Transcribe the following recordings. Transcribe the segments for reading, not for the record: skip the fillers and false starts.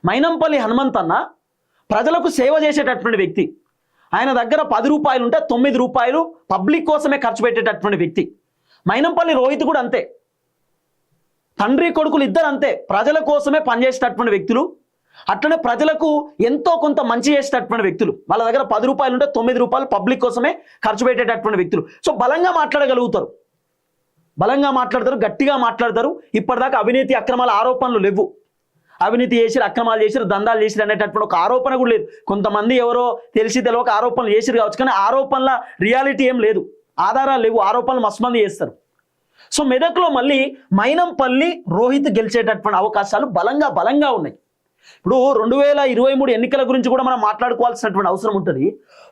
మైనంపల్లి హనుమంత్ అన్న ప్రజలకు సేవ చేసేటటువంటి వ్యక్తి. ఆయన దగ్గర 10 రూపాయలు ఉంటే 9 రూపాయలు పబ్లిక్ కోసమే ఖర్చు పెట్టేటటువంటి వ్యక్తి. మైనంపల్లి రోహిత్ కూడా అంతే, తండ్రి కొడుకులు ఇద్దరు అంతే, ప్రజల కోసమే పనిచేసేటటువంటి వ్యక్తులు. అట్లనే ప్రజలకు ఎంతో కొంత మంచి చేసేటటువంటి వ్యక్తులు. వాళ్ళ దగ్గర 10 రూపాయలు ఉంటే 9 రూపాయలు పబ్లిక్ కోసమే ఖర్చు పెట్టేటటువంటి వ్యక్తులు. సో బలంగా మాట్లాడగలుగుతారు, బలంగా మాట్లాడతారు, గట్టిగా మాట్లాడతారు. ఇప్పటిదాకా అవినీతి అక్రమాల ఆరోపణలు లేవు. అవినీతి చేసిరు, అక్రమాలు చేసిరు, దందాలు చేసిరు అనేటటువంటి ఒక ఆరోపణ కూడా లేదు. కొంతమంది ఎవరో తెలిసి తెలియక ఆరోపణలు చేసిరు కావచ్చు, కానీ ఆరోపణల రియాలిటీ ఏం లేదు, ఆధారాలు లేవు. ఆరోపణలు మస్తు మంది చేస్తారు. సో మెదక్లో మళ్ళీ మైనంపల్లి రోహిత్ గెలిచేటటువంటి అవకాశాలు బలంగా ఉన్నాయి. ఇప్పుడు 2023 ఎన్నికల గురించి కూడా మనం మాట్లాడుకోవాల్సినటువంటి అవసరం ఉంటుంది.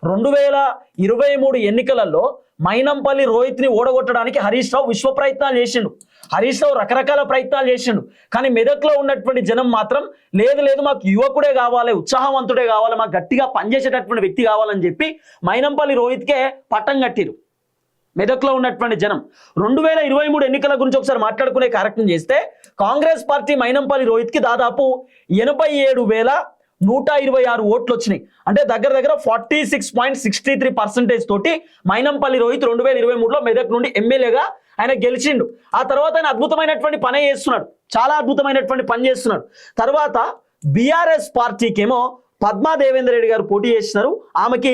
2023 ఎన్నికలలో మైనంపల్లి రోహిత్ని ఓడగొట్టడానికి హరీష్ రావు విశ్వ ప్రయత్నాలు చేసిండు. హరీష్ రావు రకరకాల ప్రయత్నాలు చేసిండు. కానీ మెదక్లో ఉన్నటువంటి జనం మాత్రం లేదు మాకు యువకుడే కావాలి, ఉత్సాహవంతుడే కావాలి, మాకు గట్టిగా పనిచేసేటటువంటి వ్యక్తి కావాలని చెప్పి మైనంపల్లి రోహిత్కే పట్టం కట్టిరు మెదక్లో ఉన్నటువంటి జనం. 2023 ఎన్నికల గురించి ఒకసారి మాట్లాడుకునే కార్యక్రమం చేస్తే కాంగ్రెస్ పార్టీ మైనంపల్లి రోహిత్కి దాదాపు 87,126 ఓట్లు వచ్చినాయి. అంటే దగ్గర 46.63% తోటి మైనంపల్లి రోహిత్ 2023లో మెదక్ నుండి ఎమ్మెల్యేగా ఆయన గెలిచిండు. ఆ తర్వాత ఆయన అద్భుతమైనటువంటి పని చేస్తున్నాడు, చాలా అద్భుతమైనటువంటి పని చేస్తున్నాడు. తర్వాత బీఆర్ఎస్ పార్టీకేమో పద్మా దేవేందర్ రెడ్డి గారు పోటీ చేస్తున్నారు. ఆమెకి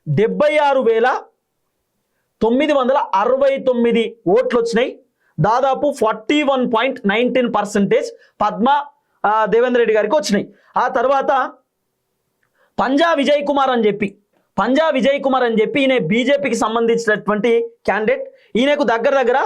76,969 ఓట్లు వచ్చినాయి. దాదాపు 41.19% పద్మా దేవేందర్ రెడ్డి గారికి వచ్చినాయి. ఆ తర్వాత పంజా విజయ్ కుమార్ అని చెప్పి ఈయన బీజేపీకి సంబంధించినటువంటి క్యాండిడేట్. ఈయనకు దగ్గర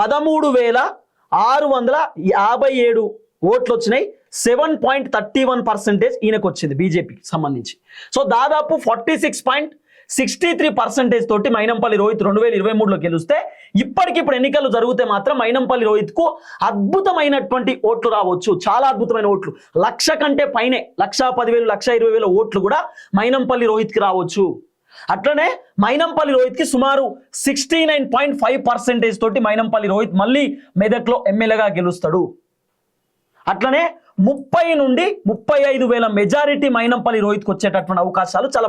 13,657 ఓట్లు వచ్చినాయి. 7.31% ఈయనకు వచ్చింది బీజేపీకి సంబంధించి. సో దాదాపు 46.63% తోటి మైనంపల్లి రోహిత్ 2023లో గెలిస్తే, ఇప్పటికిప్పుడు ఎన్నికలు జరిగితే మాత్రం మైనంపల్లి రోహిత్కు అద్భుతమైనటువంటి ఓట్లు రావచ్చు, చాలా అద్భుతమైన ఓట్లు. 1,00,000 కంటే పైనే, 1,10,000, 1,20,000 ఓట్లు కూడా మైనంపల్లి రోహిత్కి రావచ్చు. అట్లనే మైనంపల్లి రోహిత్కి సుమారు 69.5% తోటి మైనంపల్లి రోహిత్ మళ్ళీ మెదక్లో ఎమ్మెల్యేగా గెలుస్తాడు. అట్లనే 30 నుండి 35,000 మెజారిటీ మైనంపల్లి రోహిత్కి వచ్చేటటువంటి అవకాశాలు చాలా